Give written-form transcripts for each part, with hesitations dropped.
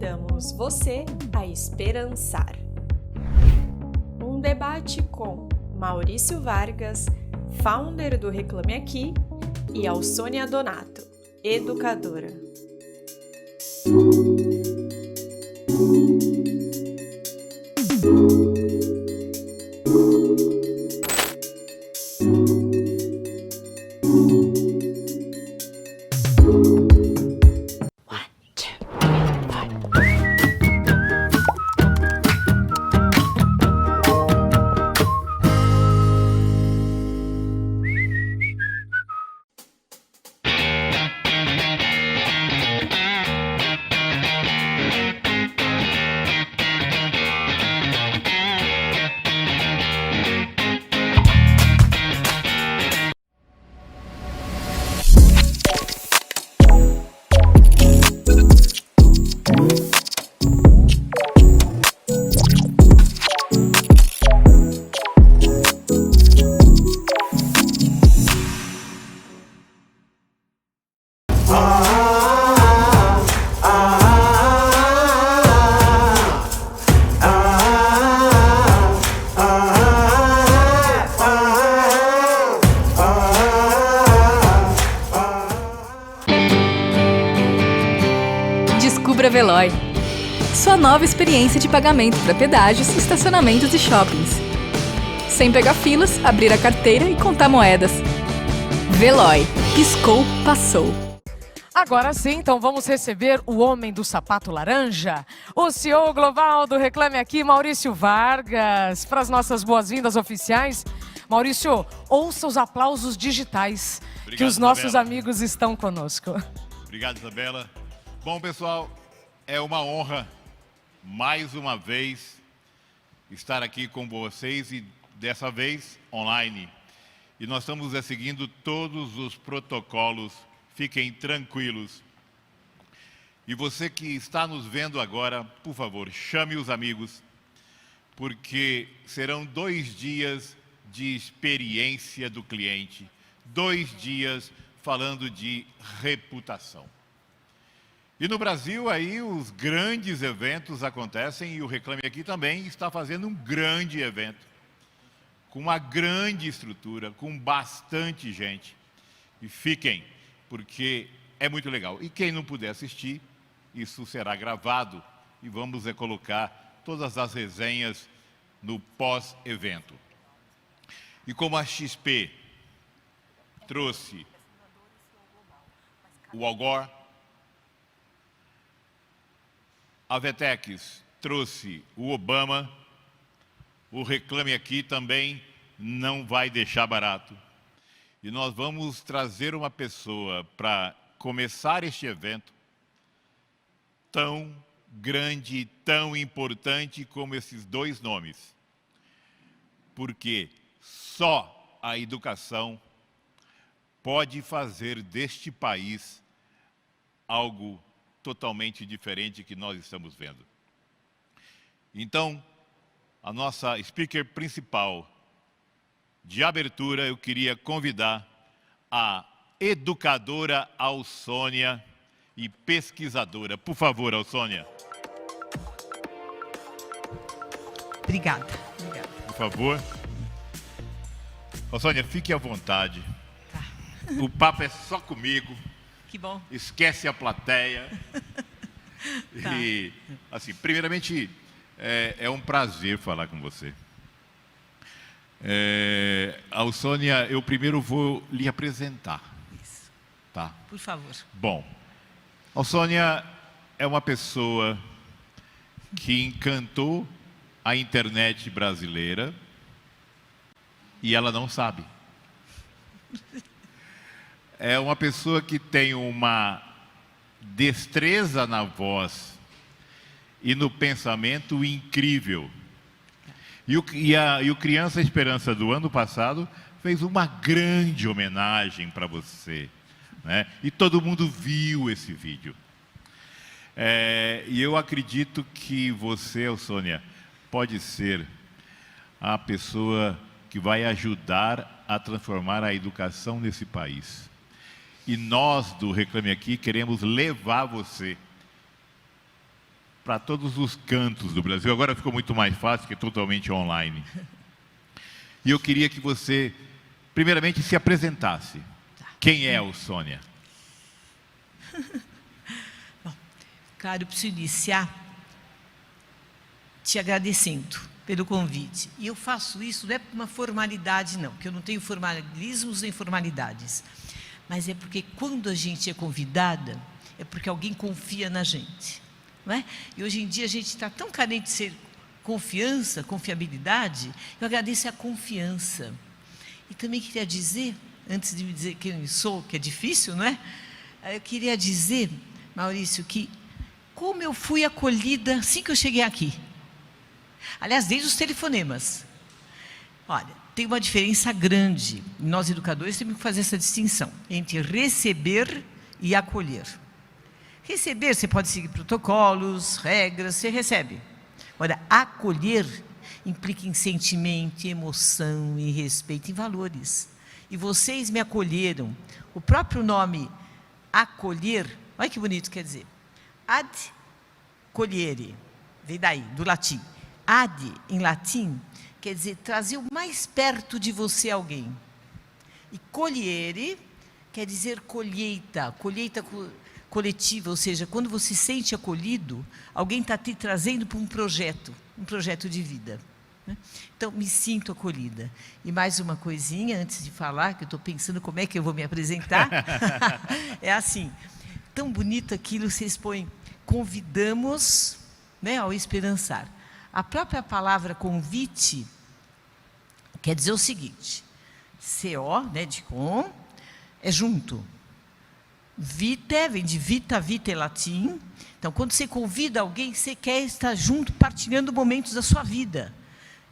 convidamos você a esperançar. Um debate com Maurício Vargas, founder do Reclame Aqui, e Alsônia Donato, educadora. Descubra Veloy, sua nova experiência de pagamento para pedágios, estacionamentos e shoppings. Sem pegar filas, abrir a carteira e contar moedas. Veloy, piscou, passou. Agora sim, então vamos receber o homem do sapato laranja, o CEO global do Reclame Aqui, Maurício Vargas, para as nossas boas-vindas oficiais. Maurício, ouça os aplausos digitais. Obrigado, que os nossos Isabela. Amigos estão conosco. Obrigado, Isabela. Bom, pessoal, é uma honra, mais uma vez, estar aqui com vocês e, dessa vez, online. E nós estamos seguindo todos os protocolos, fiquem tranquilos. E você que está nos vendo agora, por favor, chame os amigos, porque serão 2 dias de experiência do cliente, 2 dias falando de reputação. E no Brasil, aí, os grandes eventos acontecem e o Reclame Aqui também está fazendo um grande evento, com uma grande estrutura, com bastante gente. E fiquem, porque é muito legal. E quem não puder assistir, isso será gravado e vamos colocar todas as resenhas no pós-evento. E como a XP trouxe o Algor, a Vetex trouxe o Obama, o Reclame Aqui também não vai deixar barato. E nós vamos trazer uma pessoa para começar este evento tão grande, tão importante como esses 2 nomes. Porque só a educação pode fazer deste país algo totalmente diferente que nós estamos vendo. Então, a nossa speaker principal de abertura, eu queria convidar a educadora Alsônia e pesquisadora. Por favor, Alsônia. Obrigada. Por favor. Alsônia, fique à vontade. Tá. O papo é só comigo. Que bom. Esquece a plateia. Tá. E, assim, primeiramente, é um prazer falar com você. Alsônia, eu primeiro vou lhe apresentar. Isso. Tá? Por favor. Bom, Alsônia é uma pessoa que encantou a internet brasileira e ela não sabe. É uma pessoa que tem uma destreza na voz e no pensamento incrível. E o Criança Esperança do ano passado fez uma grande homenagem para você, né? E todo mundo viu esse vídeo. E eu acredito que você, Alsônia, pode ser a pessoa que vai ajudar a transformar a educação nesse país. E nós, do Reclame Aqui, queremos levar você para todos os cantos do Brasil. Agora ficou muito mais fácil, que é totalmente online. E eu queria que você, primeiramente, se apresentasse. Quem é o Sônia? Bom, claro, eu preciso iniciar te agradecendo pelo convite. E eu faço isso não é por uma formalidade, não, porque eu não tenho formalismos nem formalidades. Mas é porque quando a gente é convidada, é porque alguém confia na gente. Não é? E hoje em dia a gente está tão carente de ser confiança, confiabilidade, eu agradeço a confiança. E também queria dizer, antes de me dizer quem eu sou, que é difícil, não é? Eu queria dizer, Maurício, que como eu fui acolhida assim que eu cheguei aqui. Aliás, desde os telefonemas. Olha, tem uma diferença grande. Nós, educadores, temos que fazer essa distinção entre receber e acolher. Receber, você pode seguir protocolos, regras, você recebe. Agora, acolher implica em sentimento, em emoção, em respeito, em valores. E vocês me acolheram. O próprio nome acolher, olha que bonito quer dizer. Ad colliere, vem daí, do latim. Ad, em latim, quer dizer trazer o mais perto de você alguém. E colliere quer dizer colheita, colheita coletiva, ou seja, quando você se sente acolhido, alguém está te trazendo para um projeto de vida. Então, me sinto acolhida. E mais uma coisinha, antes de falar, que eu estou pensando como é que eu vou me apresentar. É assim, tão bonito aquilo, vocês põem, convidamos, né, ao esperançar. A própria palavra convite quer dizer o seguinte, CO, né, de com, é junto. Vite, vem de vita, vita é latim. Então, quando você convida alguém, você quer estar junto, partilhando momentos da sua vida.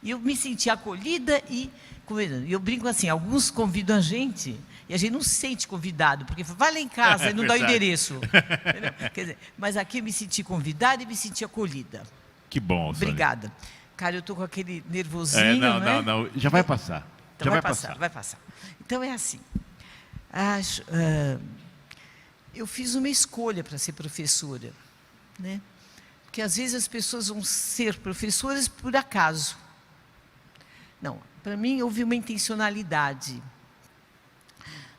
E eu me senti acolhida e convidando. E eu brinco assim, alguns convidam a gente, e a gente não se sente convidado, porque vai lá em casa e não dá o endereço. Quer dizer, mas aqui eu me senti convidada e me senti acolhida. Que bom, Sônia. Obrigada. Cara, eu estou com aquele nervosinho, não. Já vai passar. Então já vai passar. Então, é assim. Eu fiz uma escolha para ser professora, né? Porque às vezes as pessoas vão ser professoras por acaso. Não, para mim houve uma intencionalidade.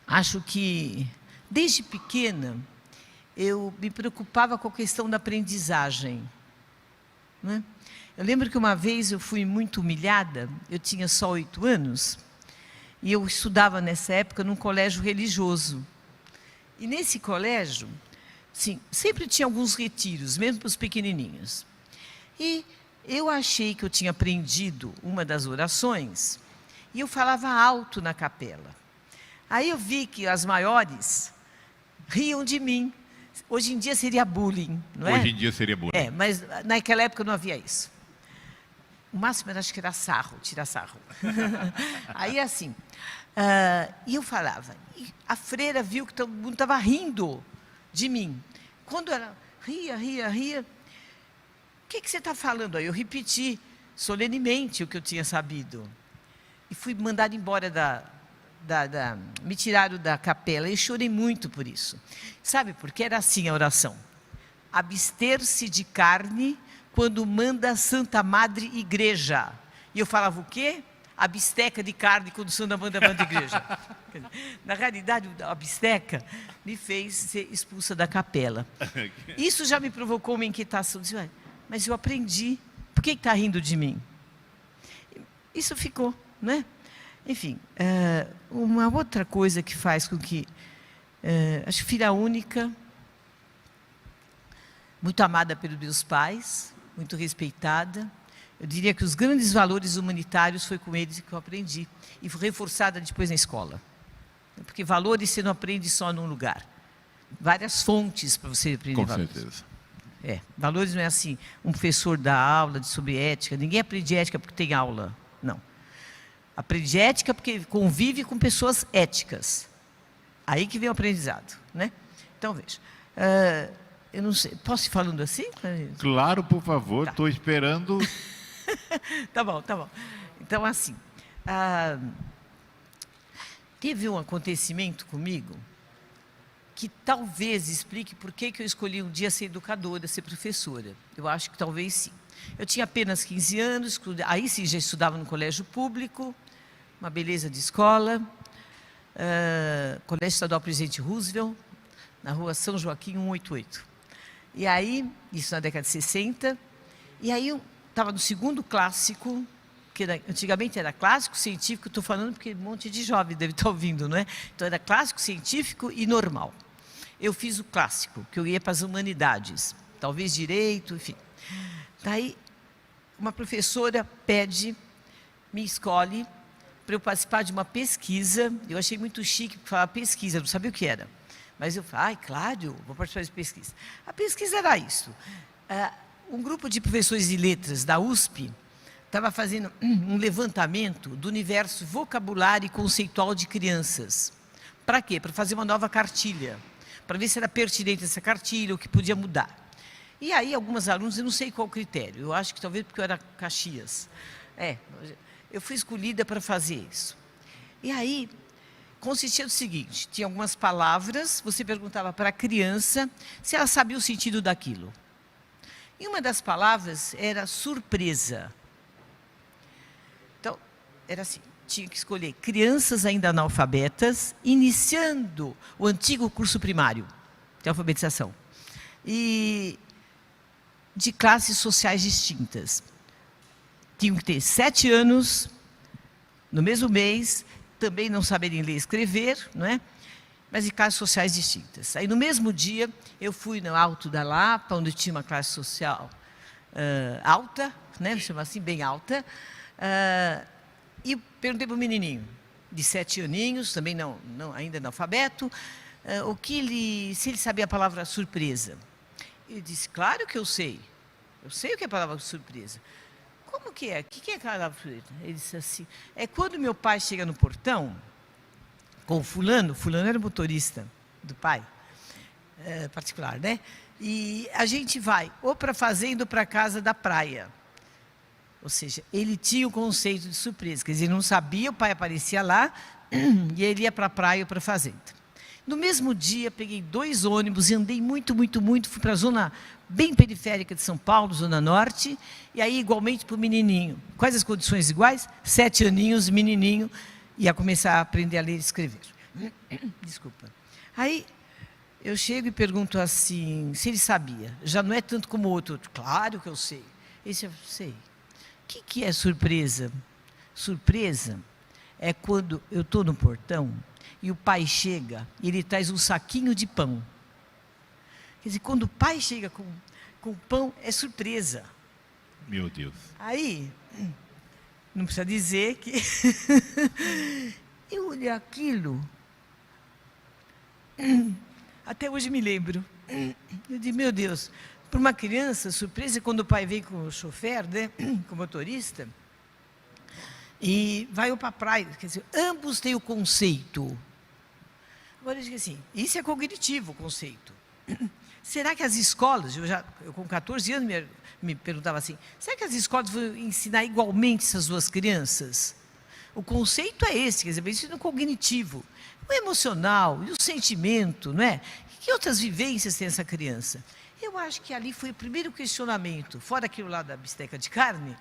Acho que desde pequena eu me preocupava com a questão da aprendizagem, né? Eu lembro que uma vez eu fui muito humilhada, eu tinha só 8 anos, e eu estudava nessa época num colégio religioso. E nesse colégio, sim, sempre tinha alguns retiros, mesmo para os pequenininhos. E eu achei que eu tinha aprendido uma das orações, e eu falava alto na capela. Aí eu vi que as maiores riam de mim. Hoje em dia seria bullying, não é? Hoje em dia seria bullying. É, mas naquela época não havia isso. O máximo era, acho que era sarro, tirar sarro. Aí assim, e eu falava, e a freira viu que todo mundo estava rindo de mim. Quando ela ria, o que você está falando? Aí eu repeti solenemente o que eu tinha sabido. E fui mandada embora me tiraram da capela. E chorei muito por isso. Sabe por quê? Era assim a oração. Abster-se de carne quando manda a Santa Madre Igreja. E eu falava o quê? A bisteca de carne quando Santa Madre Igreja. Na realidade, a bisteca me fez ser expulsa da capela. Isso já me provocou uma inquietação. Disse, mas eu aprendi. Por que está rindo de mim? Isso ficou, não é? Enfim, uma outra coisa que faz com que... acho que filha única, muito amada pelos meus pais, muito respeitada. Eu diria que os grandes valores humanitários foi com eles que eu aprendi. E foi reforçada depois na escola. Porque valores você não aprende só num lugar. Várias fontes para você aprender Com valores. certeza. Valores não é assim, um professor dá aula sobre ética. Ninguém aprende ética porque tem aula. Não. Aprende ética porque convive com pessoas éticas. Aí que vem o aprendizado, né? Então, veja. Eu não sei, posso ir falando assim? Claro, por favor, estou esperando. Tá bom. Então, assim, teve um acontecimento comigo que talvez explique por que eu escolhi um dia ser educadora, ser professora. Eu acho que talvez sim. Eu tinha apenas 15 anos, aí sim já estudava no colégio público, uma beleza de escola, Colégio Estadual Presidente Roosevelt, na rua São Joaquim 188. E aí, isso na década de 60, e aí eu estava no segundo clássico, que antigamente era clássico científico, estou falando porque um monte de jovem deve estar ouvindo, não é? Então era clássico científico e normal. Eu fiz o clássico, que eu ia para as humanidades, talvez direito, enfim. Daí, uma professora me escolhe para eu participar de uma pesquisa. Eu achei muito chique falar pesquisa, eu não sabia o que era. Mas eu falei, claro, vou participar de pesquisa. A pesquisa era isso. Um grupo de professores de letras da USP estava fazendo um levantamento do universo vocabulário e conceitual de crianças. Para quê? Para fazer uma nova cartilha. Para ver se era pertinente essa cartilha, o que podia mudar. E aí, algumas alunas, eu não sei qual o critério, eu acho que talvez porque eu era Caxias. Eu fui escolhida para fazer isso. E aí, consistia no seguinte, tinha algumas palavras, você perguntava para a criança se ela sabia o sentido daquilo. E uma das palavras era surpresa. Então, era assim, tinha que escolher crianças ainda analfabetas, iniciando o antigo curso primário de alfabetização. E de classes sociais distintas. Tinham que ter 7 anos, no mesmo mês, também não saberem ler e escrever, não é? Mas de classes sociais distintas. Aí, no mesmo dia, eu fui no Alto da Lapa, onde tinha uma classe social alta, né? Chama assim, bem alta, e perguntei para o menininho, de 7 aninhos, também ainda analfabeto, se ele sabia a palavra surpresa. Ele disse, claro que eu sei o que é a palavra surpresa. Como que é? O que é a palavra surpresa? Ele disse assim, é quando meu pai chega no portão, com o fulano era motorista do pai, particular, né? E a gente vai ou para a fazenda ou para a casa da praia. Ou seja, ele tinha o conceito de surpresa, quer dizer, ele não sabia, o pai aparecia lá, e ele ia para a praia ou para a fazenda. No mesmo dia, peguei 2 ônibus e andei muito, fui para a zona bem periférica de São Paulo, Zona Norte, e aí igualmente para o menininho. Quais as condições iguais? 7 aninhos, menininho, ia começar a aprender a ler e escrever. Desculpa. Aí, eu chego e pergunto assim, se ele sabia. Já não é tanto como o outro. Claro que eu sei. Esse eu sei. O que é surpresa? Surpresa é quando eu estou no portão e o pai chega e ele traz um saquinho de pão. Quer dizer, quando o pai chega com pão, é surpresa. Meu Deus. Aí, não precisa dizer que... eu olhei aquilo, até hoje me lembro. Eu disse, meu Deus, para uma criança, surpresa é quando o pai vem com o chofer, né, com o motorista, e vai para a praia. Quer dizer, ambos têm o conceito. Agora eu digo assim, isso é cognitivo, o conceito. Será que as escolas, eu com 14 anos me perguntava assim, será que as escolas vão ensinar igualmente essas duas crianças? O conceito é esse, quer dizer, isso é no cognitivo. O emocional e o sentimento, não é? Que outras vivências tem essa criança? Eu acho que ali foi o primeiro questionamento, fora aquilo lá da bisteca de carne,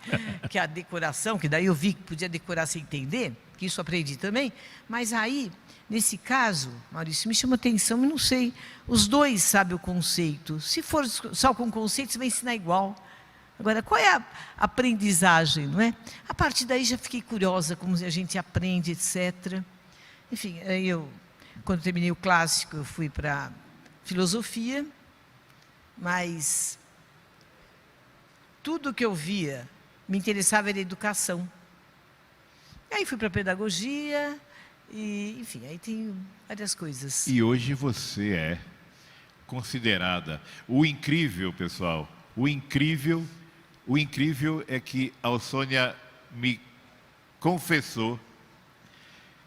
que é a decoração, que daí eu vi que podia decorar sem entender, que isso aprendi também, mas aí, nesse caso, Maurício, me chama atenção, eu não sei, os dois sabem o conceito, se for só com o conceito, você vai ensinar igual. Agora, qual é a aprendizagem, não é? A partir daí já fiquei curiosa, como a gente aprende, etc. Enfim, aí quando terminei o clássico, eu fui para filosofia, mas tudo que eu via me interessava era educação. Aí fui para pedagogia, e, enfim, aí tem várias coisas. E hoje você é considerada o incrível, pessoal, o incrível é que a Alsônia me confessou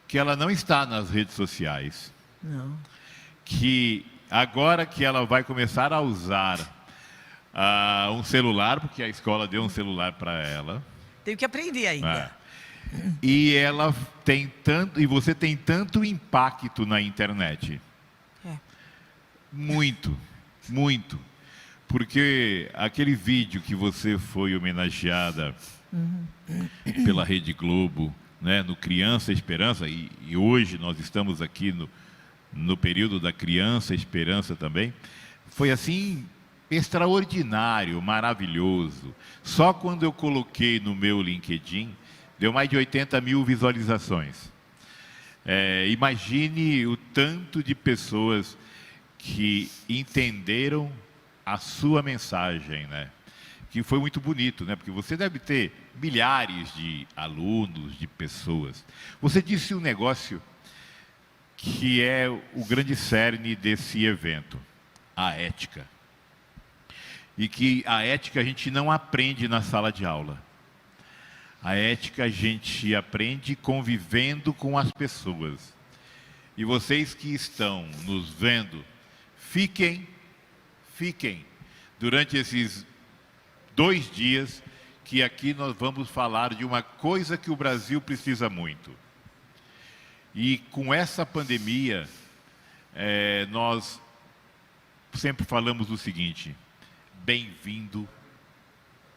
que ela não está nas redes sociais. Não. Que agora que ela vai começar a usar um celular, porque a escola deu um celular para ela. Tenho que aprender ainda. E ela tem tanto, e você tem tanto impacto na internet. Muito, muito. Porque aquele vídeo que você foi homenageada pela Rede Globo, né, no Criança Esperança, e hoje nós estamos aqui no período da Criança Esperança também, foi assim extraordinário, maravilhoso. Só quando eu coloquei no meu LinkedIn, deu mais de 80 mil visualizações. Imagine o tanto de pessoas que entenderam a sua mensagem, né? Que foi muito bonito, né? Porque você deve ter milhares de alunos, de pessoas. Você disse um negócio que é o grande cerne desse evento, a ética. E que a ética a gente não aprende na sala de aula. A ética a gente aprende convivendo com as pessoas. E vocês que estão nos vendo, fiquem durante esses 2 dias, que aqui nós vamos falar de uma coisa que o Brasil precisa muito. E com essa pandemia, nós sempre falamos o seguinte: bem-vindo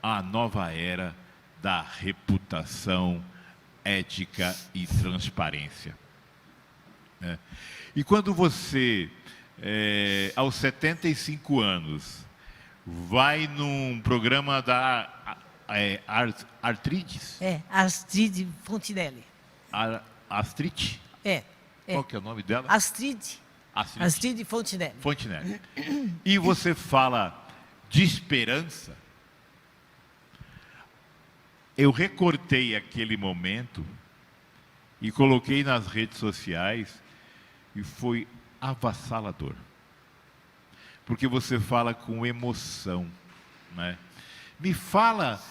à nova era da reputação, ética e transparência. E quando você, aos 75 anos, vai num programa da Artrides? Astrid Fontinelli. Astrid? Qual que é o nome dela? Astrid Fontinelli. Fontinelli. E você fala de esperança. Eu recortei aquele momento e coloquei nas redes sociais e foi avassalador. Porque você fala com emoção, né? Me fala,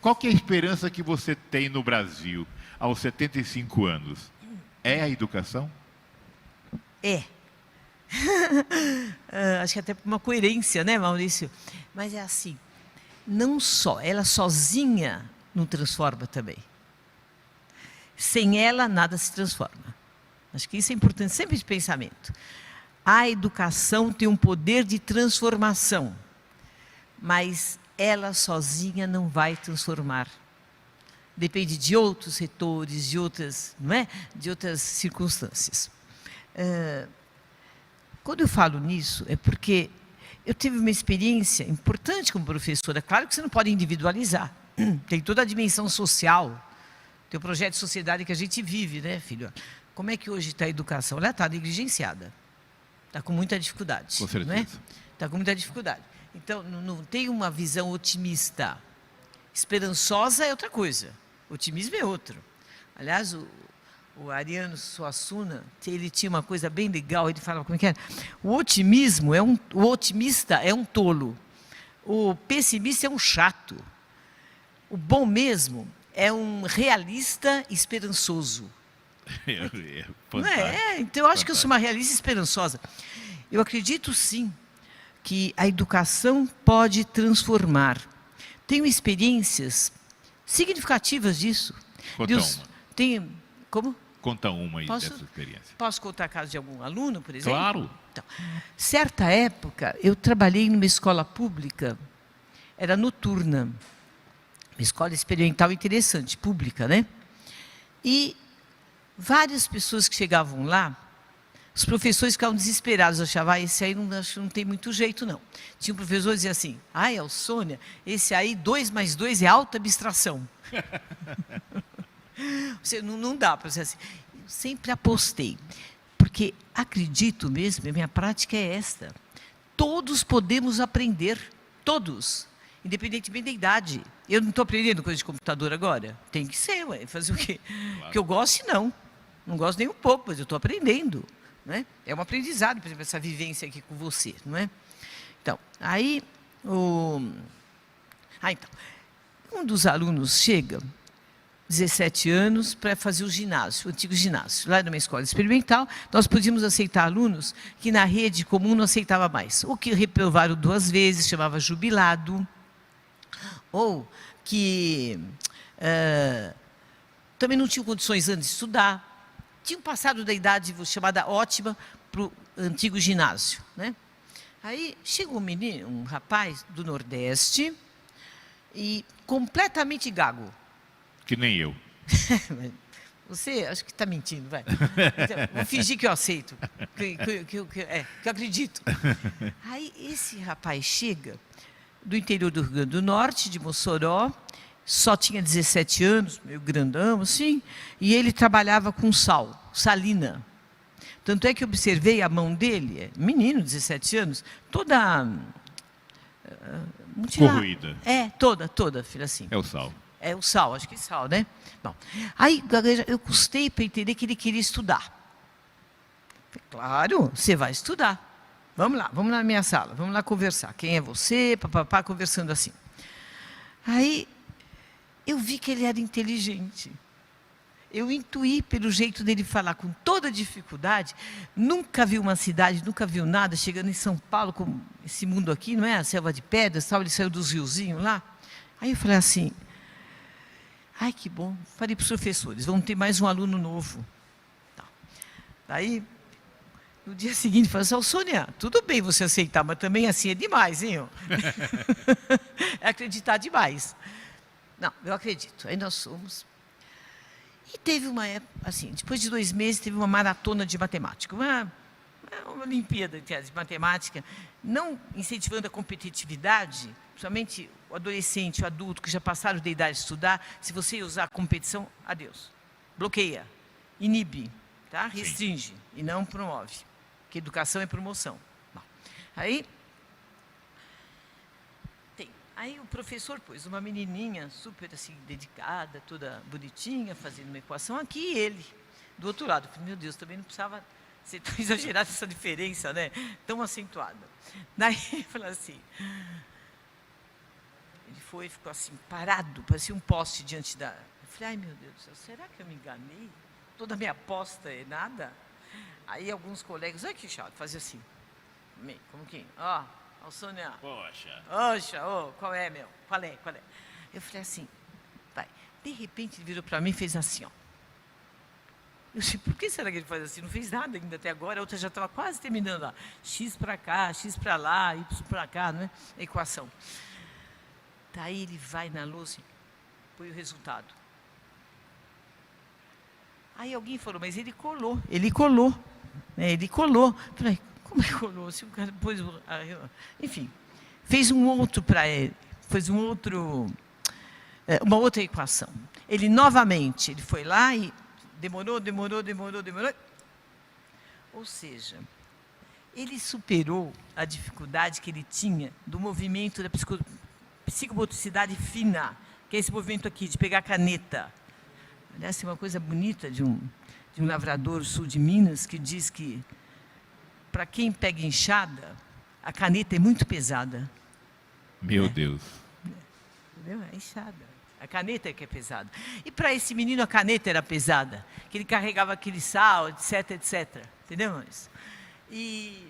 qual que é a esperança que você tem no Brasil aos 75 anos? É a educação? Acho que até por uma coerência, né, Maurício? Mas é assim, não só, ela sozinha não transforma também. Sem ela, nada se transforma. Acho que isso é importante, sempre de pensamento. A educação tem um poder de transformação, mas ela sozinha não vai transformar. Depende de outros setores, de outras, não é? De outras circunstâncias. Quando eu falo nisso, é porque eu tive uma experiência importante como professora. Claro que você não pode individualizar. Tem toda a dimensão social, tem o projeto de sociedade que a gente vive, né, filho? Como é que hoje está a educação? Ela está negligenciada. Está com muita dificuldade. Com certeza. Está com muita dificuldade. Então, não tem uma visão otimista. Esperançosa é outra coisa. Otimismo é outro. Aliás, o Ariano Suassuna, ele tinha uma coisa bem legal, ele falava, como é que era? O otimista é um tolo. O pessimista é um chato. O bom mesmo é um realista esperançoso. Não é? Então, eu acho que eu sou uma realista esperançosa. Eu acredito, sim, que a educação pode transformar. Tenho experiências significativas disso. Conta uma. Como? Conta uma aí dessa experiência. Posso contar a caso de algum aluno, por exemplo? Claro. Então, certa época, eu trabalhei numa escola pública, era noturna, uma escola experimental interessante, pública, né? E várias pessoas que chegavam lá, os professores ficavam desesperados, achavam, esse aí acho que não tem muito jeito, não. Tinha um professor que dizia assim, Alsônia, esse aí 2 mais 2 é alta abstração. Não dá para ser assim. Eu sempre apostei, porque acredito mesmo, a minha prática é esta. Todos podemos aprender, todos, independentemente da idade. Eu não estou aprendendo coisa de computador agora? Tem que ser, fazer o quê? Claro. Porque eu gosto, não. Não gosto nem um pouco, mas eu estou aprendendo. Não é? É um aprendizado, por exemplo, essa vivência aqui com você, não é? Então, aí, então, um dos alunos chega, 17 anos, para fazer o ginásio, o antigo ginásio. Lá numa escola experimental, nós podíamos aceitar alunos que na rede comum não aceitava mais. Ou que reprovaram 2 vezes, chamava jubilado, ou que também não tinham condições antes de estudar, tinham passado da idade chamada ótima, para o antigo ginásio, né? Aí chegou um rapaz do Nordeste, e completamente gago. Que nem eu. Você, acho que está mentindo, vai. Então, vou fingir que eu aceito, que eu acredito. Aí esse rapaz chega do interior do Rio Grande do Norte, de Mossoró, só tinha 17 anos, meio grandão, assim, e ele trabalhava com sal, salina. Tanto é que observei a mão dele, menino, 17 anos, toda... corroída. Toda, filha, assim. É o sal. É o sal, acho que é sal, né? Bom, aí eu custei para entender que ele queria estudar. Claro, você vai estudar. Vamos lá na minha sala, vamos lá conversar. Quem é você? Papapá, conversando assim. Aí eu vi que ele era inteligente. Eu intuí pelo jeito dele falar com toda dificuldade. Nunca vi uma cidade, nunca viu nada. Chegando em São Paulo, com esse mundo aqui, não é? A selva de pedras, tal. Ele saiu dos riozinhos lá. Aí eu falei assim, ai, que bom. Falei para os professores, vamos ter mais um aluno novo. Aí, no dia seguinte, falei assim, Sônia, tudo bem você aceitar, mas também assim é demais, hein? É acreditar demais. Não, eu acredito. Aí nós somos... E teve uma época, assim, depois de 2 meses, teve uma maratona de matemática, uma Olimpíada de matemática, não incentivando a competitividade, principalmente o adolescente, o adulto, que já passaram da idade de estudar. Se você usar a competição, adeus. Bloqueia, inibe, tá? Restringe. Sim. E não promove, porque educação é promoção. Bom, Aí o professor pôs uma menininha super assim, dedicada, toda bonitinha, fazendo uma equação aqui, e ele, do outro lado. Eu falei, meu Deus, também não precisava ser tão exagerada essa diferença, né? Tão acentuada. Daí ele falou assim, ele foi, ficou assim, parado, parecia um poste diante da... Eu falei, ai meu Deus do céu, será que eu me enganei? Toda a minha aposta é nada? Aí alguns colegas, olha que chato, fazia assim, como que, ó... Sônia, poxa, qual é, meu? Qual é? Eu falei assim, vai. De repente ele virou para mim e fez assim, ó. Eu disse, por que será que ele faz assim? Não fez nada ainda até agora, a outra já estava quase terminando lá. X para cá, X para lá, Y para cá, não é? A equação. Daí ele vai na lousa e põe o resultado. Aí alguém falou, mas ele colou. Né? Ele colou. Falei, como é que colou? Se o cara depois... Enfim, fez um outro para ele, uma outra equação. Ele, novamente, ele foi lá e demorou. Ou seja, ele superou a dificuldade que ele tinha do movimento da psicomotricidade fina, que é esse movimento aqui, de pegar a caneta. Essa é uma coisa bonita de um lavrador sul de Minas, que diz que para quem pega enxada, a caneta é muito pesada. Meu Deus. Entendeu? É enxada. A caneta é que é pesada. E para esse menino a caneta era pesada, que ele carregava aquele sal, etc. Entendeu? E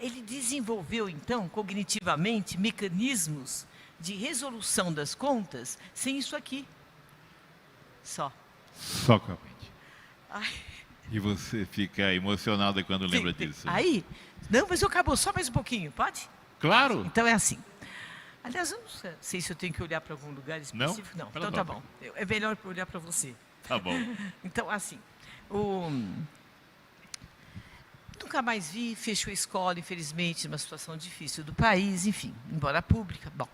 ele desenvolveu, então, cognitivamente, mecanismos de resolução das contas sem isso aqui. Só com a mente. Ai. E você fica emocionada quando lembra disso. Aí, não, mas eu acabou, só mais um pouquinho, pode? Claro. Então é assim. Aliás, eu não sei se eu tenho que olhar para algum lugar específico. Não? Então tá bom. É melhor olhar para você. Tá bom. Então, assim, nunca mais vi, fechou a escola, infelizmente, numa situação difícil do país, enfim, embora pública. Bom,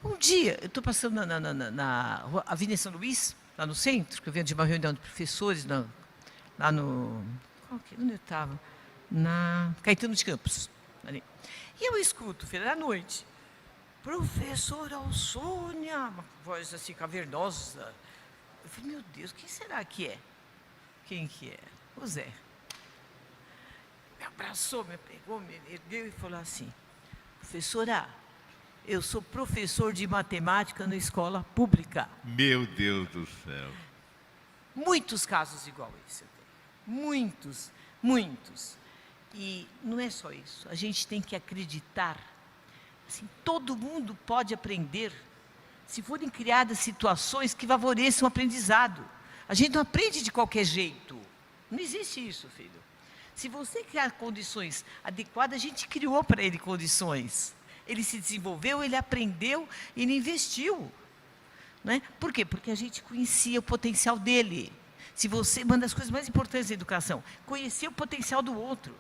um dia, eu estou passando na Avenida São Luís, lá no centro, que eu venho de uma reunião de professores, lá no... Onde eu estava? Na Caetano de Campos. Ali. E eu escuto, filha, à noite, professora Sônia, uma voz assim cavernosa. Eu falei, meu Deus, quem será que é? Quem que é? O Zé. Me abraçou, me pegou, me ergueu e falou assim, professora, eu sou professor de matemática na escola pública. Meu Deus do céu. Muitos casos igual a esse. Muitos. E não é só isso. A gente tem que acreditar. Assim, todo mundo pode aprender se forem criadas situações que favoreçam o aprendizado. A gente não aprende de qualquer jeito. Não existe isso, filho. Se você criar condições adequadas, a gente criou para ele condições. Ele se desenvolveu, ele aprendeu e ele investiu. Né? Por quê? Porque a gente conhecia o potencial dele. Se você, uma das coisas mais importantes da educação, conhecer o potencial do outro.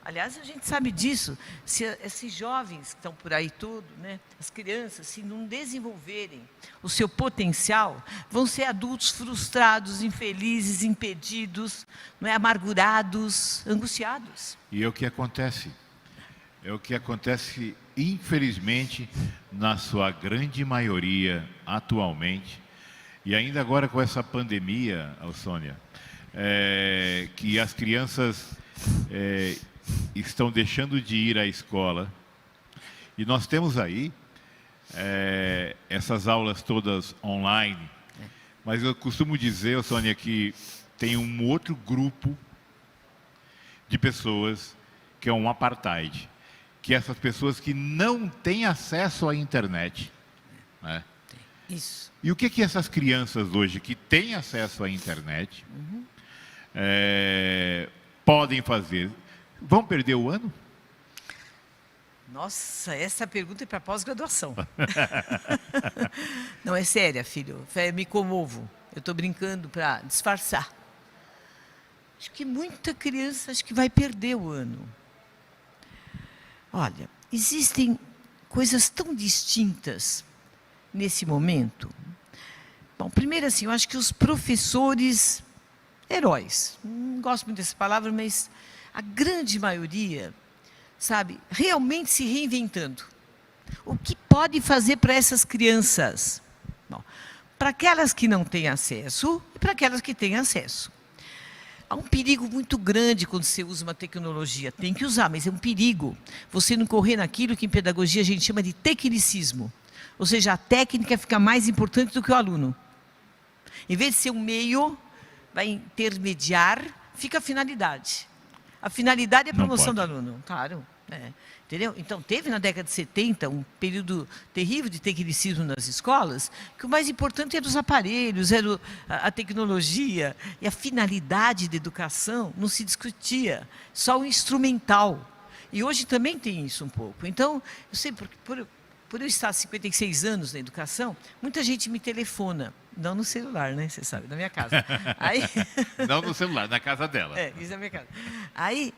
Aliás, a gente sabe disso. Se esses jovens que estão por aí todo, né, as crianças, se não desenvolverem o seu potencial, vão ser adultos frustrados, infelizes, impedidos, não é, amargurados, angustiados. E é o que acontece. É o que acontece, infelizmente, na sua grande maioria atualmente. E ainda agora com essa pandemia, Alsônia, que as crianças estão deixando de ir à escola. E nós temos aí essas aulas todas online. Mas eu costumo dizer, Alsônia, que tem um outro grupo de pessoas que é um apartheid. Que essas pessoas que não têm acesso à internet. Né? Isso. E o que essas crianças hoje que têm acesso à internet podem fazer? Vão perder o ano? Nossa, essa pergunta é para pós-graduação. Não, é séria, filho. Me comovo. Eu estou brincando para disfarçar. Acho que muita criança vai perder o ano. Olha, existem coisas tão distintas nesse momento. Bom, primeiro assim, eu acho que os professores heróis, não gosto muito dessa palavra, mas a grande maioria, sabe, realmente se reinventando. O que pode fazer para essas crianças? Bom, para aquelas que não têm acesso e para aquelas que têm acesso. Há um perigo muito grande quando você usa uma tecnologia. Tem que usar, mas é um perigo. Você não correr naquilo que em pedagogia a gente chama de tecnicismo. Ou seja, a técnica fica mais importante do que o aluno. Em vez de ser um meio, vai intermediar, fica a finalidade. A finalidade é a promoção do aluno, claro. Entendeu? Então, teve na década de 70 um período terrível de tecnicismo nas escolas, que o mais importante era os aparelhos, era a tecnologia, e a finalidade da educação não se discutia, só o instrumental. E hoje também tem isso um pouco. Então, eu sei, por eu estar há 56 anos na educação, muita gente me telefona. Não no celular, né? Você sabe, na minha casa. Aí... Não no celular, na casa dela. Isso é na minha casa. Aí,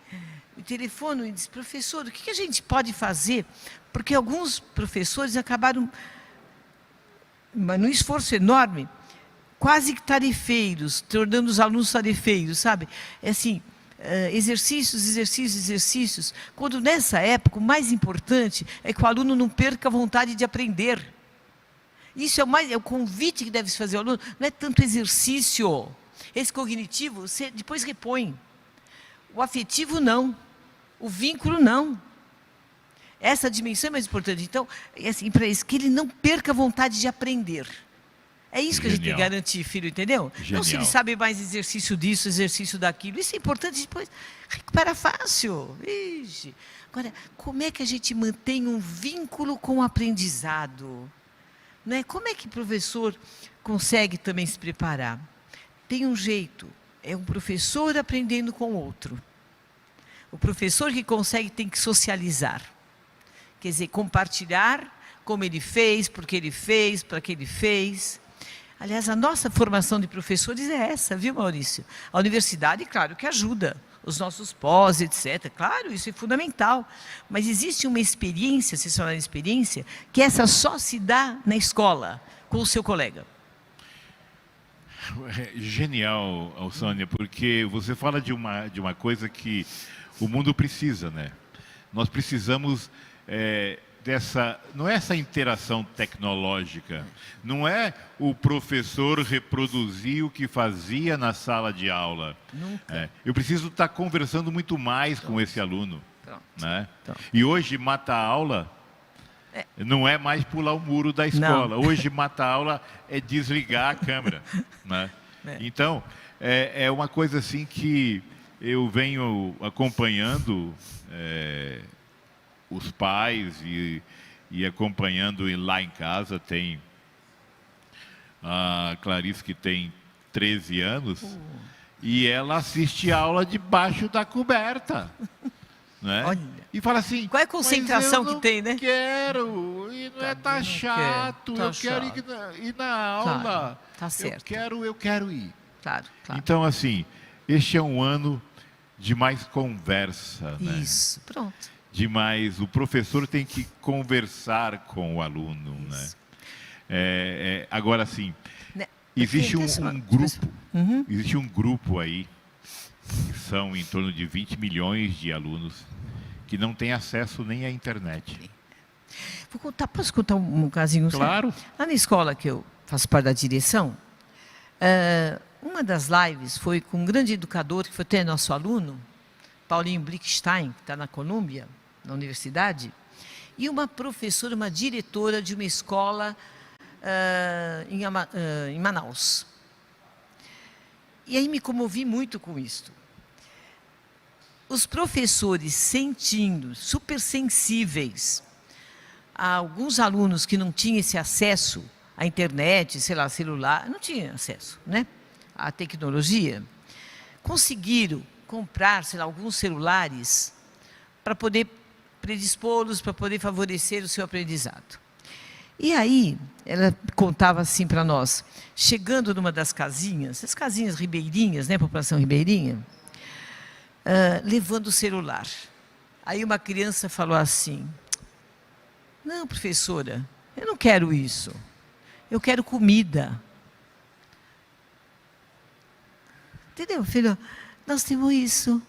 o telefone e diz, professor, o que a gente pode fazer? Porque alguns professores acabaram, num esforço enorme, quase que tarefeiros, tornando os alunos tarefeiros, sabe? É assim, exercícios, quando nessa época o mais importante é que o aluno não perca a vontade de aprender. Isso é o convite que deve se fazer ao aluno, não é tanto exercício. Esse cognitivo você depois repõe. O afetivo não, o vínculo não. Essa dimensão é mais importante. Então, é assim, para isso, que ele não perca a vontade de aprender. É isso que a gente tem que garantir, filho, entendeu? Não se ele sabe mais exercício disso, exercício daquilo. Isso é importante, depois recupera fácil. Ixi. Agora, como é que a gente mantém um vínculo com o aprendizado? Né? Como é que o professor consegue também se preparar? Tem um jeito, é um professor aprendendo com o outro. O professor que consegue tem que socializar. Quer dizer, compartilhar como ele fez, porque ele fez, para que ele fez. Aliás, a nossa formação de professores é essa, viu, Maurício? A universidade, claro, que ajuda. Os nossos pós, etc. Claro, isso é fundamental. Mas existe uma experiência, se falar em experiência, que essa só se dá na escola, com o seu colega. Genial, Alsônia, porque você fala de uma coisa que o mundo precisa, né? Nós precisamos não é essa interação tecnológica, não é o professor reproduzir o que fazia na sala de aula. Nunca. Eu preciso estar conversando muito mais com esse aluno. Né? E hoje, mata-aula não é mais pular o muro da escola. Não. Hoje, mata-aula é desligar a câmera. Né? Então, é uma coisa assim que eu venho acompanhando os pais e acompanhando lá em casa. Tem a Clarice, que tem 13 anos, E ela assiste aula debaixo da coberta. Né? Olha. E fala assim... Qual é a concentração "Mas eu que tem, né? não quero, e não tá chato, Tá eu quero ir na aula. Claro, tá certo. Eu quero ir. Claro. Então, assim, este é um ano de mais conversa. Né? Isso, pronto. O professor tem que conversar com o aluno. Né? Agora, sim, Né? existe um grupo, Uhum. existe um grupo aí, que são em torno de 20 milhões de alunos, que não tem acesso nem à internet. Posso contar um casinho? Claro. Lá na escola que eu faço parte da direção, uma das lives foi com um grande educador, que foi até nosso aluno, Paulinho Blickstein, que está na Colômbia, na universidade, e uma professora, uma diretora de uma escola em Manaus. E aí me comovi muito com isso. Os professores sentindo, super sensíveis, a alguns alunos que não tinham esse acesso à internet, sei lá, celular, não tinham acesso, né, à tecnologia, conseguiram comprar, sei lá, alguns celulares para poder predispô-los, para poder favorecer o seu aprendizado. E aí, ela contava assim para nós, chegando numa das casinhas, as casinhas ribeirinhas, né, população ribeirinha, levando o celular. Aí uma criança falou assim, não, professora, eu não quero isso, eu quero comida. Entendeu, filho? Nós temos isso.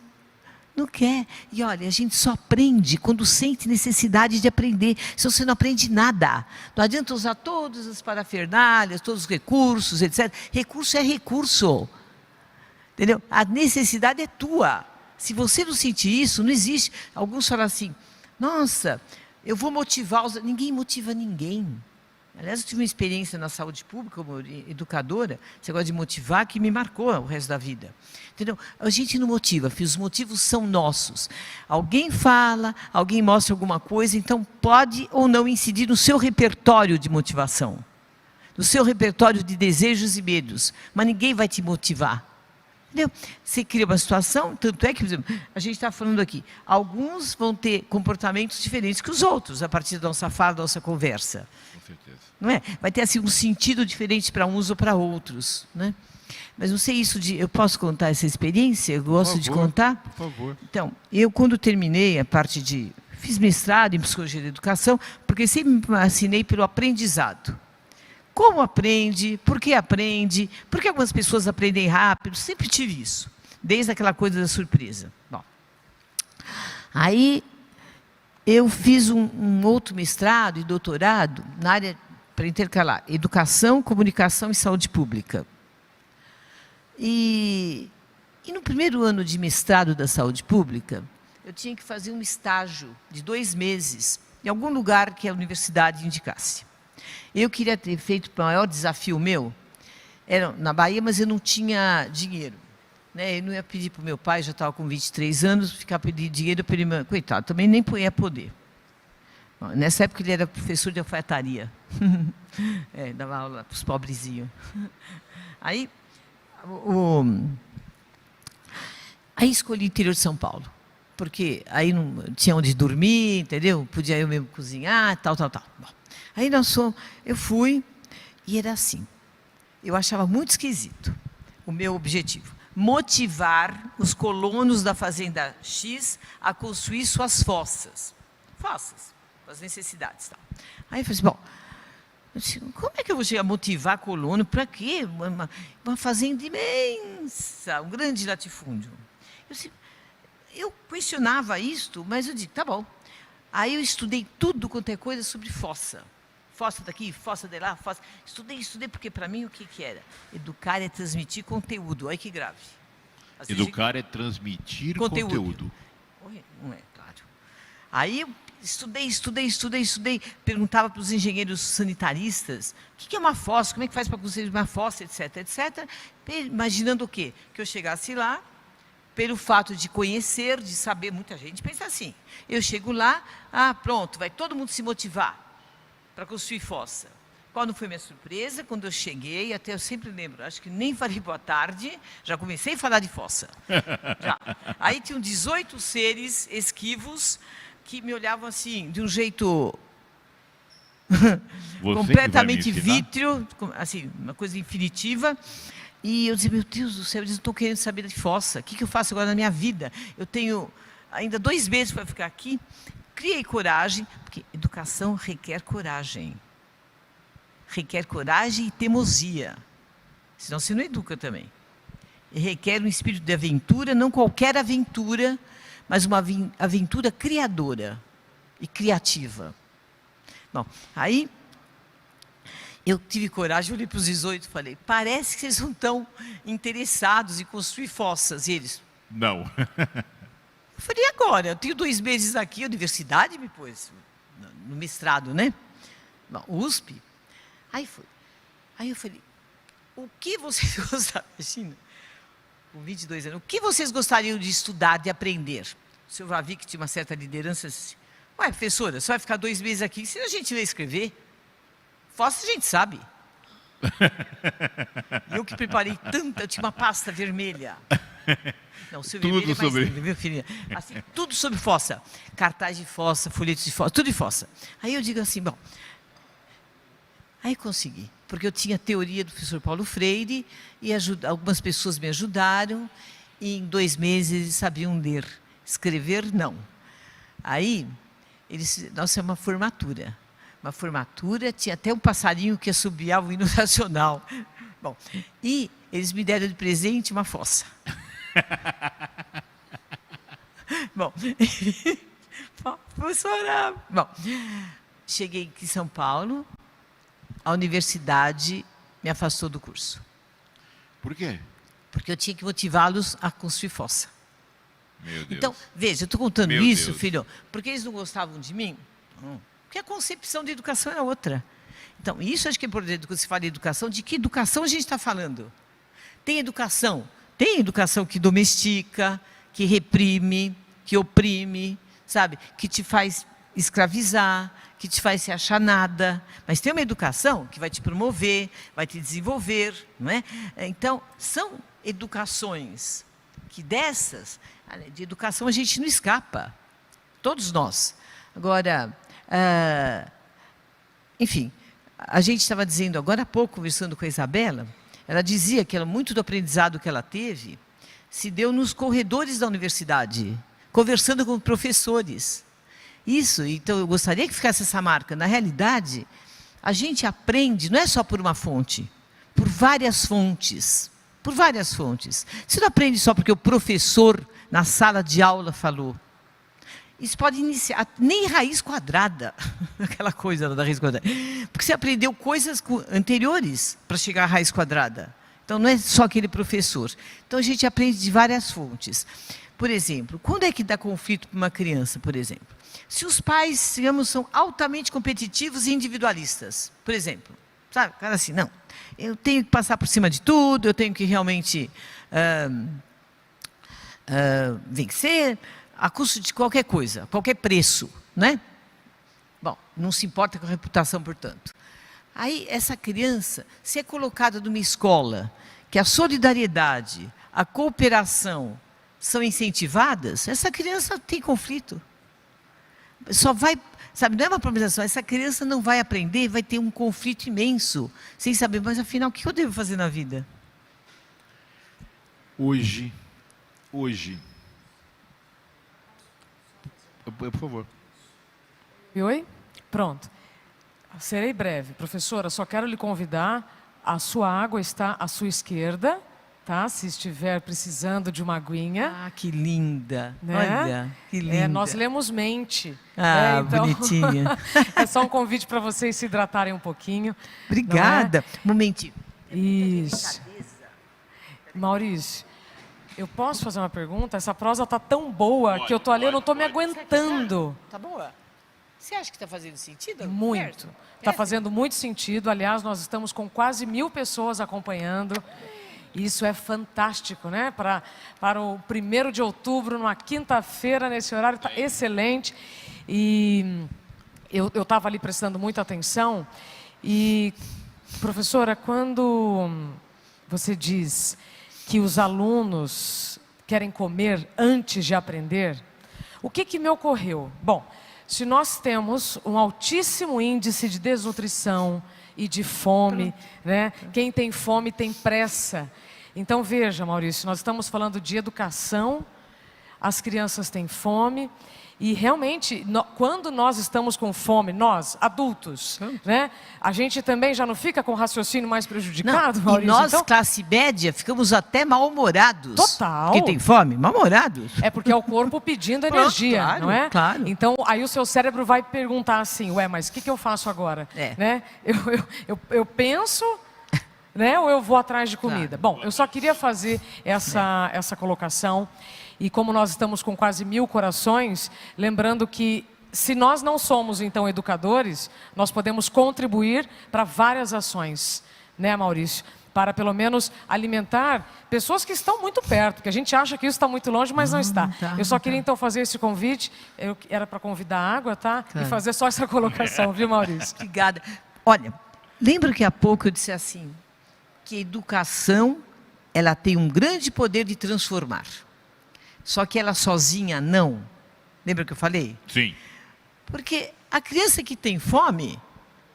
Não quer. E olha, a gente só aprende quando sente necessidade de aprender. Se você não aprende nada, não adianta usar todas as parafernálias, todos os recursos, etc. Recurso é recurso. Entendeu? A necessidade é tua. Se você não sentir isso, não existe. Alguns falam assim, nossa, eu vou motivar os... Ninguém motiva ninguém. Aliás, eu tive uma experiência na saúde pública como educadora, esse negócio de motivar, que me marcou o resto da vida. Entendeu? A gente não motiva, filho, os motivos são nossos. Alguém fala, alguém mostra alguma coisa, então pode ou não incidir no seu repertório de motivação, no seu repertório de desejos e medos, mas ninguém vai te motivar. Entendeu? Você cria uma situação, tanto é que, por exemplo, a gente está falando aqui, alguns vão ter comportamentos diferentes que os outros, a partir da nossa fala, da nossa conversa. Com certeza. Não é? Vai ter assim, um sentido diferente para uns ou para outros. Né? Mas não sei isso de... Eu posso contar essa experiência? Eu gosto de contar? Por favor. Então, eu quando terminei a parte de... Fiz mestrado em Psicologia da Educação, porque sempre me fascinei pelo aprendizado. Como aprende, por que algumas pessoas aprendem rápido, sempre tive isso, desde aquela coisa da surpresa. Bom, aí eu fiz um outro mestrado e doutorado na área, para intercalar, Educação, Comunicação e Saúde Pública. E no primeiro ano de mestrado da Saúde Pública, eu tinha que fazer um estágio de 2 meses, em algum lugar que a universidade indicasse. Eu queria ter feito o maior desafio meu, era na Bahia, mas eu não tinha dinheiro. Né? Eu não ia pedir para o meu pai, já estava com 23 anos, ficar pedindo dinheiro para ele. Coitado, também nem ia poder. Bom, nessa época ele era professor de alfaiataria. Dava aula para os pobrezinhos. Aí escolhi o interior de São Paulo, porque aí não tinha onde dormir, entendeu? Podia eu mesmo cozinhar, tal. Bom, aí eu fui e era assim. Eu achava muito esquisito o meu objetivo. Motivar os colonos da fazenda X a construir suas fossas. Fossas, para as necessidades. Tal. Aí eu falei assim, bom, como é que eu vou chegar a motivar colono? Para quê? Uma fazenda imensa, um grande latifúndio. Eu questionava isto, mas eu digo, tá bom. Aí eu estudei tudo quanto é coisa sobre fossa. Fossa daqui, fossa de lá, fossa. Estudei, porque para mim o que era? Educar é transmitir conteúdo. Olha que grave. Educar é transmitir conteúdo. Não é, claro. Aí eu estudei, perguntava para os engenheiros sanitaristas o que é uma fossa, como é que faz para construir uma fossa, etc. Imaginando o quê? Que eu chegasse lá, pelo fato de conhecer, de saber, muita gente pensa assim, eu chego lá, pronto, vai todo mundo se motivar para construir fossa. Qual não foi minha surpresa? Quando eu cheguei, até eu sempre lembro, acho que nem falei boa tarde, já comecei a falar de fossa. Já. Aí tinham 18 seres esquivos que me olhavam assim, de um jeito completamente vítreo, assim, uma coisa infinitiva. E eu dizia, meu Deus do céu, eles não estão querendo saber de fossa. O que eu faço agora na minha vida? Eu tenho ainda 2 meses para ficar aqui. Criei coragem, porque educação requer coragem. Requer coragem e teimosia. Senão você não educa também. E requer um espírito de aventura, não qualquer aventura, mas uma aventura criadora e criativa. Bom, aí eu tive coragem, olhei para os 18 e falei, parece que vocês não estão interessados em construir fossas. E eles... Não. Eu falei, e agora? Eu tenho 2 meses aqui, a universidade me pôs no mestrado, né? Bom, USP. Aí eu falei, o que vocês gostariam, imagina, com 22 anos, o que vocês gostariam de estudar, de aprender? O senhor Vavi, que tinha uma certa liderança, disse, ué, professora, você vai ficar 2 meses aqui, se a gente ler e escrever, fossa a gente sabe. Eu que preparei tanta, eu tinha uma pasta vermelha. Não, o seu vermelho é mais lindo, viu, filhinha? Assim, tudo sobre fossa. Cartaz de fossa, folhetos de fossa, tudo de fossa. Aí eu digo assim, bom... Aí consegui, porque eu tinha a teoria do professor Paulo Freire, e algumas pessoas me ajudaram, e em 2 meses eles sabiam ler. Escrever, não. Aí, nossa, é uma formatura. Uma formatura, tinha até um passarinho que assobiava o hino nacional. Bom, e eles me deram de presente uma fossa. Bom, professora... Bom, cheguei aqui em São Paulo, a universidade me afastou do curso. Por quê? Porque eu tinha que motivá-los a construir fossa. Meu Deus. Então, veja, eu estou contando isso, filho, porque eles não gostavam de mim? Não. Porque a concepção de educação era outra. Então, isso acho que é importante quando se fala de educação, de que educação a gente está falando? Tem educação que domestica, que reprime, que oprime, sabe? Que te faz escravizar, que te faz se achar nada, mas tem uma educação que vai te promover, vai te desenvolver, não é? Então, são educações que dessas, de educação a gente não escapa, todos nós. Agora, enfim, a gente estava dizendo agora há pouco, conversando com a Isabela, ela dizia que muito do aprendizado que ela teve se deu nos corredores da universidade, conversando com professores. Isso, então eu gostaria que ficasse essa marca. Na realidade, a gente aprende, não é só por uma fonte, por várias fontes. Por várias fontes. Você não aprende só porque o professor na sala de aula falou. Isso pode iniciar, nem raiz quadrada, aquela coisa da raiz quadrada. Porque você aprendeu coisas anteriores para chegar à raiz quadrada. Então não é só aquele professor. Então a gente aprende de várias fontes. Por exemplo, quando é que dá conflito para uma criança, por exemplo? Se os pais, digamos, são altamente competitivos e individualistas, por exemplo, sabe? Cara assim, não, eu tenho que passar por cima de tudo, eu tenho que realmente vencer a custo de qualquer coisa, qualquer preço, né? Bom, não se importa com a reputação, portanto. Aí, essa criança, se é colocada numa escola que a solidariedade, a cooperação são incentivadas, essa criança tem conflito. Só vai, sabe, não é uma proposição, essa criança não vai aprender, vai ter um conflito imenso, sem saber, mas afinal, o que eu devo fazer na vida? Hoje, por favor. Oi? Pronto. Serei breve. Professora, só quero lhe convidar, a sua água está à sua esquerda, tá? Se estiver precisando de uma aguinha. Ah, que linda. Né? Olha, que linda. Nós lemos mente. Ah, então, bonitinha. É só um convite para vocês se hidratarem um pouquinho. Obrigada. Um momentinho. Isso. Maurício, eu posso fazer uma pergunta? Essa prosa está tão boa que eu estou ali, eu não estou me aguentando. Tá boa? Você acha que está fazendo sentido? Muito. Está fazendo muito sentido. Aliás, nós estamos com quase 1000 pessoas acompanhando. Isso é fantástico, né? Para o 1º de outubro, numa quinta-feira, nesse horário, está excelente. E eu estava ali prestando muita atenção E, professora, quando você diz que os alunos querem comer antes de aprender, o que me ocorreu? Bom, se nós temos um altíssimo índice de desnutrição e de fome, né? Quem tem fome tem pressa. Então, veja, Maurício, nós estamos falando de educação, as crianças têm fome, e realmente, quando nós estamos com fome, nós, adultos, né? A gente também já não fica com o raciocínio mais prejudicado, Maurício? E nós, então, classe média, ficamos até mal-humorados. Total. Porque tem fome? Mal-humorados. É porque é o corpo pedindo energia, claro, não é? claro. Então, aí o seu cérebro vai perguntar assim, ué, mas o que eu faço agora? É. Né? Eu penso, né, ou eu vou atrás de comida? Claro. Bom, eu só queria fazer essa colocação. E como nós estamos com quase 1000 corações, lembrando que se nós não somos, então, educadores, nós podemos contribuir para várias ações, né, Maurício? Para, pelo menos, alimentar pessoas que estão muito perto, porque a gente acha que isso está muito longe, mas não está. Eu só queria, então, fazer esse convite, era para convidar água, tá? Claro. E fazer só essa colocação, viu, Maurício? Obrigada. Olha, lembra que há pouco eu disse assim, que a educação, ela tem um grande poder de transformar. Só que ela sozinha não. Lembra que eu falei? Sim. Porque a criança que tem fome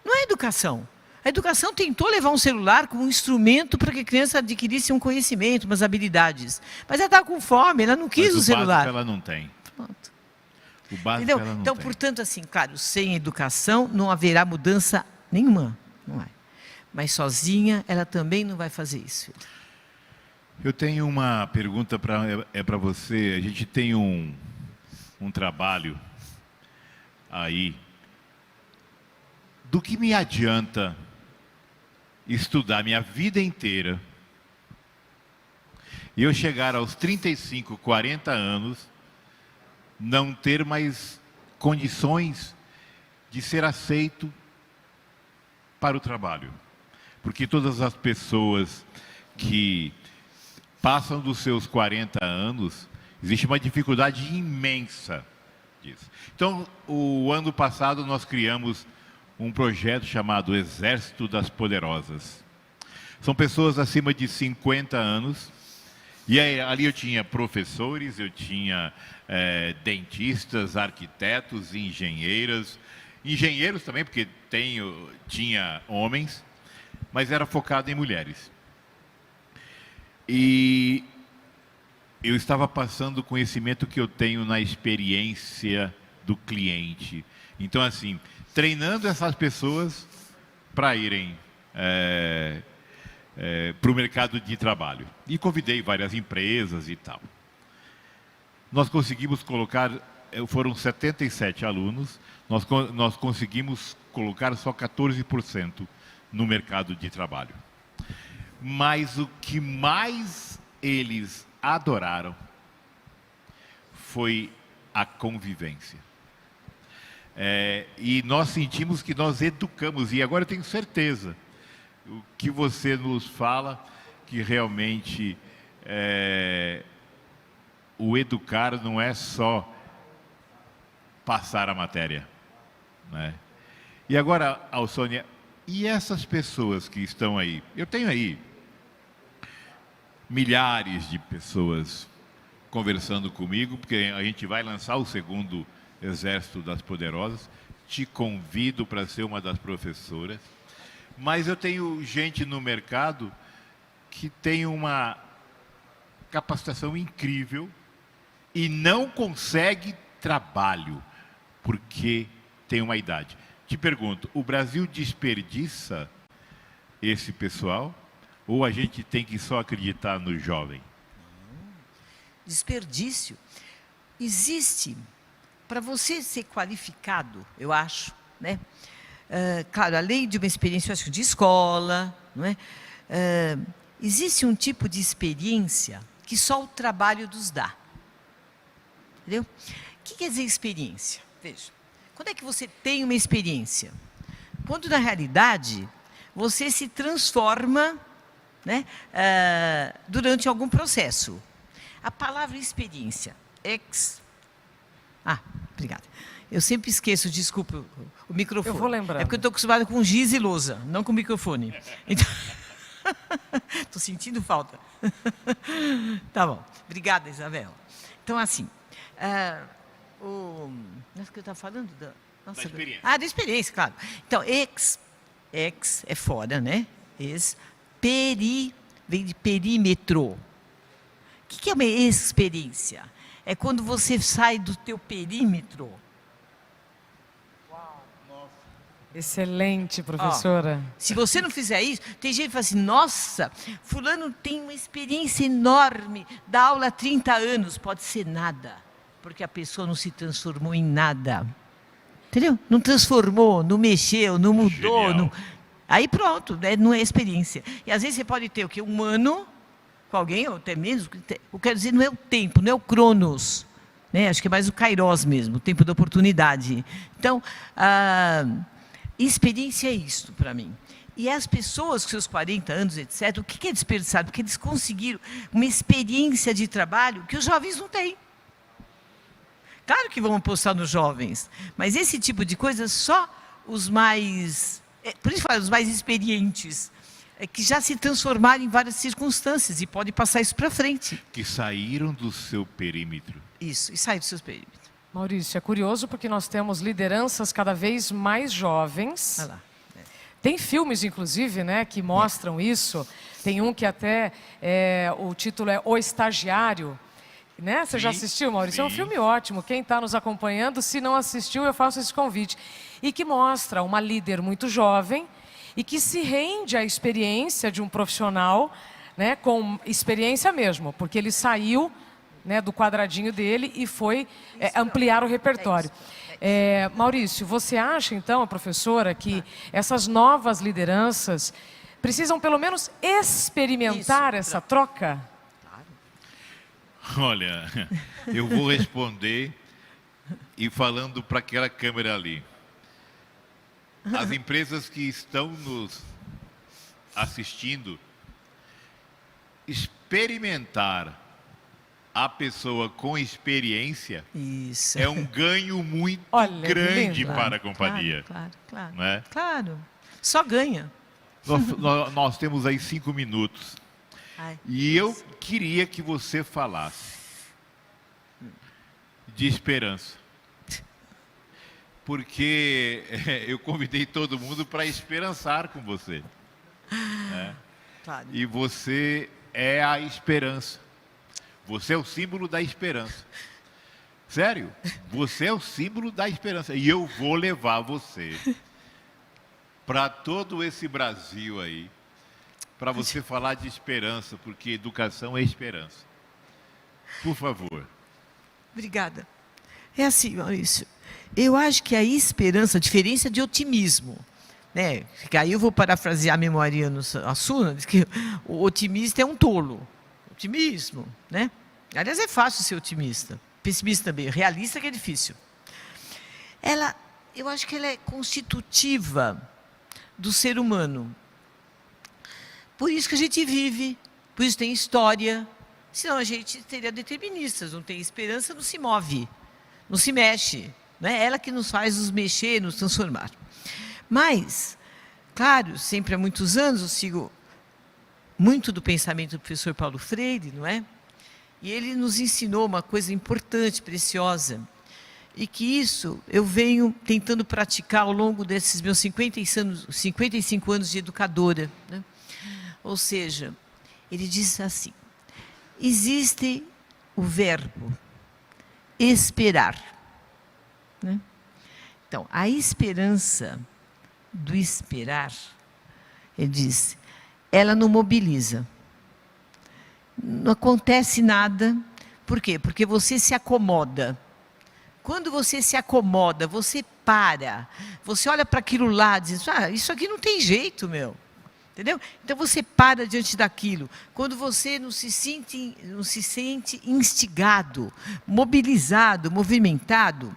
não é educação. A educação tentou levar um celular como um instrumento para que a criança adquirisse um conhecimento, umas habilidades. Mas ela está com fome, ela não quis o celular. Ela não tem. Pronto. O básico Entendeu? ela não Então, tem. portanto, assim, claro, sem educação não haverá mudança nenhuma. Não é. Mas sozinha ela também não vai fazer isso, filho. Eu tenho uma pergunta para você. A gente tem um trabalho aí. Do que me adianta estudar minha vida inteira e eu chegar aos 35, 40 anos, não ter mais condições de ser aceito para o trabalho? Porque todas as pessoas que passam dos seus 40 anos, existe uma dificuldade imensa disso. Então, o ano passado nós criamos um projeto chamado Exército das Poderosas. São pessoas acima de 50 anos, e aí, ali eu tinha professores, eu tinha dentistas, arquitetos, engenheiros também, porque tinha homens, mas era focado em mulheres. E eu estava passando o conhecimento que eu tenho na experiência do cliente. Então, assim, treinando essas pessoas para irem para o mercado de trabalho. E convidei várias empresas e tal. Nós conseguimos colocar, foram 77 alunos, nós conseguimos colocar só 14% no mercado de trabalho. Mas o que mais eles adoraram foi a convivência. E nós sentimos que nós educamos, e agora eu tenho certeza, o que você nos fala, que realmente o educar não é só passar a matéria, né? E agora, Alsônia, e essas pessoas que estão aí? Eu tenho aí milhares de pessoas conversando comigo, porque a gente vai lançar o segundo Exército das Poderosas. Te convido para ser uma das professoras. Mas eu tenho gente no mercado que tem uma capacitação incrível e não consegue trabalho porque tem uma idade. Te pergunto, o Brasil desperdiça esse pessoal? Ou a gente tem que só acreditar no jovem? Desperdício. Existe, para você ser qualificado, eu acho, né? Claro, além de uma experiência, eu acho, de escola, não é? Existe um tipo de experiência que só o trabalho nos dá. Entendeu? O que quer dizer experiência? Veja, quando é que você tem uma experiência? Quando, na realidade, você se transforma, né, durante algum processo. A palavra experiência, Ah, obrigada. Eu sempre esqueço, desculpa, o microfone. Eu vou lembrar. É porque eu estou acostumada com giz e lousa, não com microfone. Então... Estou sentindo falta. Tá bom. Obrigada, Isabela. Então, assim, Nossa, o que eu estava falando? Da experiência. Da experiência, claro. Então, ex é fora, né? Vem de perímetro. O que é uma experiência? É quando você sai do teu perímetro. Excelente, professora. Se você não fizer isso, tem gente que fala assim, nossa, fulano tem uma experiência enorme, dá aula há 30 anos, pode ser nada, porque a pessoa não se transformou em nada. Entendeu? Não transformou, não mexeu, não mudou. Não... Aí pronto, não é experiência. E às vezes você pode ter o quê? Um ano com alguém, ou até menos, eu quero dizer, não é o tempo, não é o cronos. Né? Acho que é mais o kairos mesmo, o tempo da oportunidade. Então, experiência é isto para mim. E as pessoas com seus 40 anos, etc., o que é desperdiçado? Porque eles conseguiram uma experiência de trabalho que os jovens não têm. Claro que vão apostar nos jovens, mas esse tipo de coisa só os mais... por isso falo, os mais experientes, que já se transformaram em várias circunstâncias e podem passar isso para frente. Que saíram do seu perímetro. Isso, e saíram do seu perímetro. Maurício, é curioso porque nós temos lideranças cada vez mais jovens. Olha lá. Tem filmes, inclusive, né, que mostram isso. Tem um que até, o título é O Estagiário. Né? Você já assistiu, Maurício? É um filme ótimo. Quem está nos acompanhando, se não assistiu, eu faço esse convite. E que mostra uma líder muito jovem e que se rende à experiência de um profissional, né, com experiência mesmo, porque ele saiu, né, do quadradinho dele e foi ampliar o repertório. Maurício, você acha, então, professora, que essas novas lideranças precisam, pelo menos, experimentar essa troca? Olha, eu vou responder e falando para aquela câmera ali. As empresas que estão nos assistindo, experimentar a pessoa com experiência Isso. é um ganho muito grande para a companhia. Claro. Não é? Claro. Só ganha. Nós temos aí 5 minutos. E eu queria que você falasse de esperança. Porque eu convidei todo mundo para esperançar com você. Né? Claro. E você é a esperança. Você é o símbolo da esperança. Sério, você é o símbolo da esperança. E eu vou levar você para todo esse Brasil aí, para você falar de esperança, porque educação é esperança. Por favor. Obrigada. É assim, Maurício. Eu acho que a esperança, a diferença de otimismo, né? Aí eu vou parafrasear Memoriano Assuna, diz que o otimista é um tolo. Otimismo, né? Aliás, é fácil ser otimista. Pessimista também. Realista que é difícil. Eu acho que ela é constitutiva do ser humano. Por isso que a gente vive, por isso tem história. Senão a gente seria deterministas, não tem esperança, não se move, não se mexe. Né? Ela que nos faz nos mexer, nos transformar. Mas, claro, sempre há muitos anos eu sigo muito do pensamento do professor Paulo Freire, não é? E ele nos ensinou uma coisa importante, preciosa, e que isso eu venho tentando praticar ao longo desses meus 55 anos de educadora. Né? Ou seja, ele diz assim, existe o verbo esperar. Né? Então, a esperança do esperar, ele diz, ela não mobiliza. Não acontece nada. Por quê? Porque você se acomoda. Quando você se acomoda, você para. Você olha para aquilo lá e diz, isso aqui não tem jeito, meu. Entendeu? Então você para diante daquilo. Quando você não se sente instigado, mobilizado, movimentado,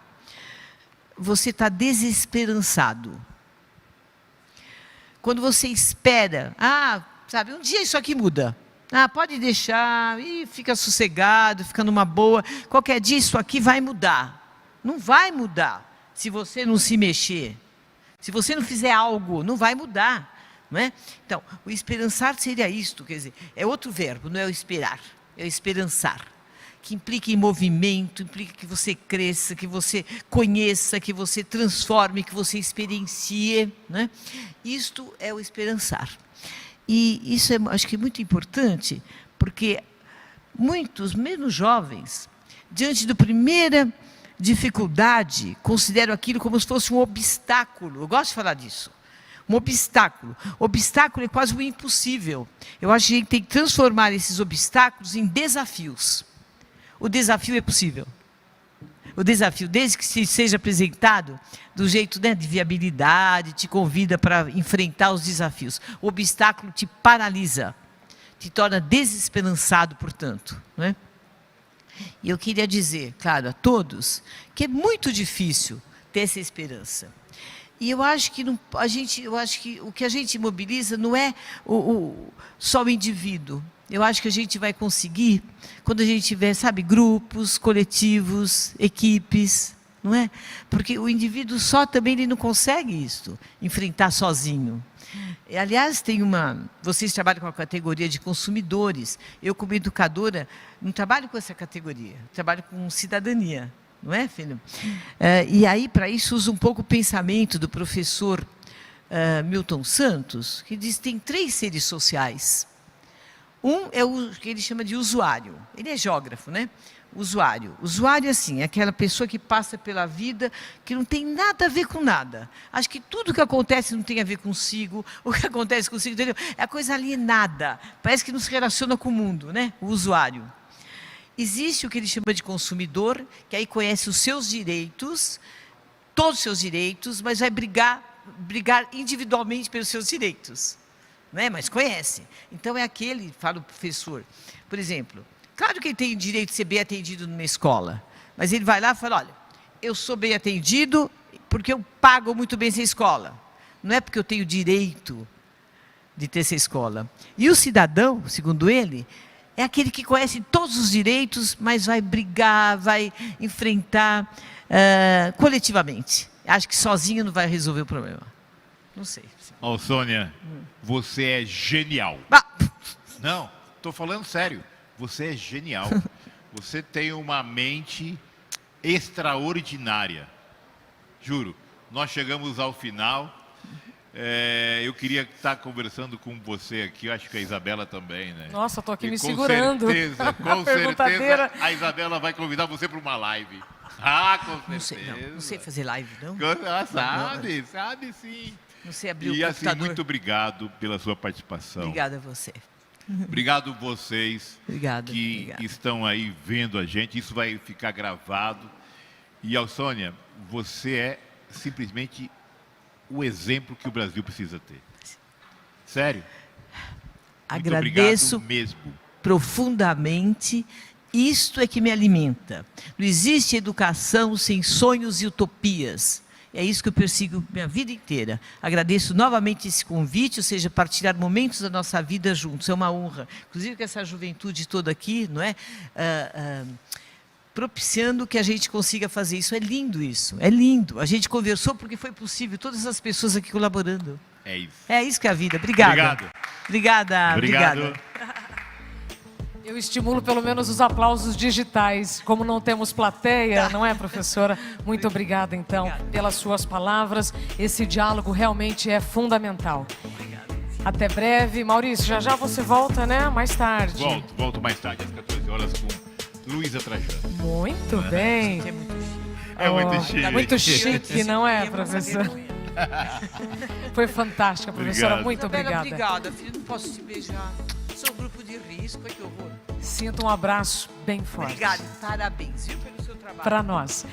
você está desesperançado. Quando você espera, um dia isso aqui muda. Pode deixar, fica sossegado, fica numa boa. Qualquer dia isso aqui vai mudar. Não vai mudar se você não se mexer. Se você não fizer algo, não vai mudar. Não é? Então, o esperançar seria isto, quer dizer, é outro verbo, não é o esperar, é o esperançar, que implica em movimento, implica que você cresça, que você conheça, que você transforme, que você experiencie. Né? Isto é o esperançar. E isso é, acho que, muito importante, porque muitos, menos jovens, diante da primeira dificuldade, consideram aquilo como se fosse um obstáculo. Eu gosto de falar disso. Um obstáculo. Obstáculo é quase o impossível. Eu acho que a gente tem que transformar esses obstáculos em desafios. O desafio é possível. O desafio, desde que seja apresentado do jeito, né, de viabilidade, te convida para enfrentar os desafios. O obstáculo te paralisa, te torna desesperançado, portanto. Né? E eu queria dizer, claro, a todos, que é muito difícil ter essa esperança. E eu acho que, o que a gente mobiliza não é só o indivíduo. Eu acho que a gente vai conseguir quando a gente tiver, sabe, grupos, coletivos, equipes, não é? Porque o indivíduo só também ele não consegue isso, enfrentar sozinho. Aliás, vocês trabalham com a categoria de consumidores. Eu, como educadora, não trabalho com essa categoria, trabalho com cidadania. Não é, filho? E aí, para isso, usa um pouco o pensamento do professor Milton Santos, que diz que tem 3 seres sociais. Um é o que ele chama de usuário. Ele é geógrafo, né? Usuário. Usuário, assim, é aquela pessoa que passa pela vida que não tem nada a ver com nada. Acho que tudo que acontece não tem a ver consigo, o que acontece consigo, entendeu? É coisa alienada. Parece que não se relaciona com o mundo, né? O usuário. Existe o que ele chama de consumidor, que aí conhece os seus direitos, todos os seus direitos, mas vai brigar individualmente pelos seus direitos. Não é? Mas conhece. Então é aquele, fala o professor, por exemplo, claro que ele tem o direito de ser bem atendido numa escola, mas ele vai lá e fala, olha, eu sou bem atendido porque eu pago muito bem essa escola. Não é porque eu tenho direito de ter essa escola. E o cidadão, segundo ele, é aquele que conhece todos os direitos, mas vai brigar, vai enfrentar coletivamente. Acho que sozinho não vai resolver o problema. Não sei. Ó, Sônia, você é genial. Não, estou falando sério. Você é genial. Você tem uma mente extraordinária. Juro, nós chegamos ao final. Eu queria estar conversando com você aqui, eu acho que a Isabela também, né? Nossa, estou aqui me segurando. Com certeza, a Isabela vai convidar você para uma live. Com certeza. Não sei fazer live, não. Sabe sim. Não sei abrir o computador. E assim, muito obrigado pela sua participação. Obrigada a você. Obrigado vocês que Obrigado. estão aí vendo a gente. Isso vai ficar gravado. E, Alsônia, você é simplesmente o exemplo que o Brasil precisa ter. Sério. Agradeço mesmo. Profundamente. Isto é que me alimenta. Não existe educação sem sonhos e utopias. É isso que eu persigo minha vida inteira. Agradeço novamente esse convite, ou seja, partilhar momentos da nossa vida juntos. É uma honra. Inclusive com essa juventude toda aqui, não é? Propiciando que a gente consiga fazer isso. É lindo isso. É lindo. A gente conversou porque foi possível. Todas as pessoas aqui colaborando. É isso. É isso que é a vida. Obrigada. Obrigada. Eu estimulo pelo menos os aplausos digitais. Como não temos plateia, não é, professora? Muito obrigada, então, pelas suas palavras. Esse diálogo realmente é fundamental. Até breve. Maurício, já você volta, né? Mais tarde. Volto mais tarde, às 14 horas, com Luísa Trajano. Muito bem. É muito chique. Muito chique, não é, professora? Foi fantástica, professora. Muito obrigada. Obrigada, filha. Não posso te beijar. Sou um grupo de risco, que horror. Sinto um abraço bem forte. Obrigada, parabéns, viu, pelo seu trabalho. Para nós.